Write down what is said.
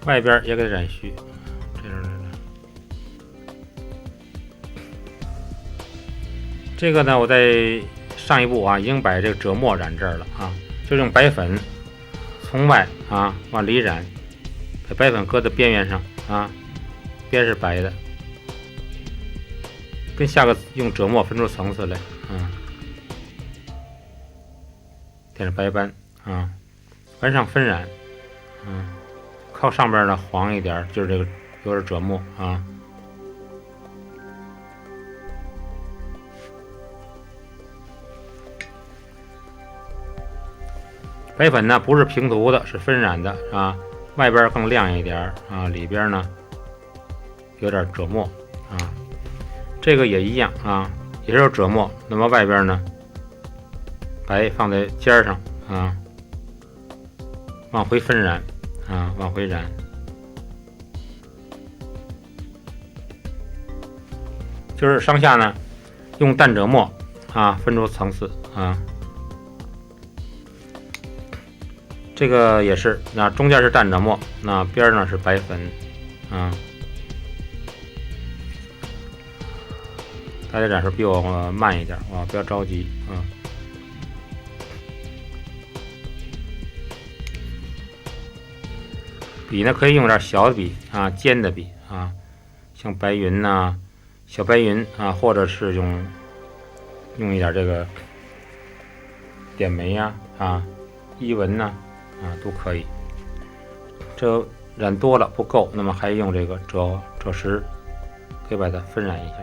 外边也给它染虚，这样的。这个呢，我在上一步啊已经把这个赭墨染这儿了啊，就用白粉从外啊往里染，把白粉搁在边缘上啊，边是白的，跟下个用赭墨分出层次来啊，点着白斑啊，往上分染，靠上边呢黄一点，就是这个有点赭墨啊。白粉呢不是平涂的，是分染的啊，外边更亮一点啊，里边呢有点赭墨啊。这个也一样啊，也是有赭墨，那么外边呢白放在尖上啊，往回分染啊，往回染。就是上下呢用淡赭墨啊分出层次啊。这个也是，那中间是淡赭墨，那边呢是白粉啊。大家染色比我慢一点啊，不要着急啊。笔呢可以用点小的笔啊，尖的笔啊，像白云呐、小白云啊，或者是用一点这个点眉呀啊、依纹呐啊都可以。这染多了不够，那么还用这个赭石给把它分染一下。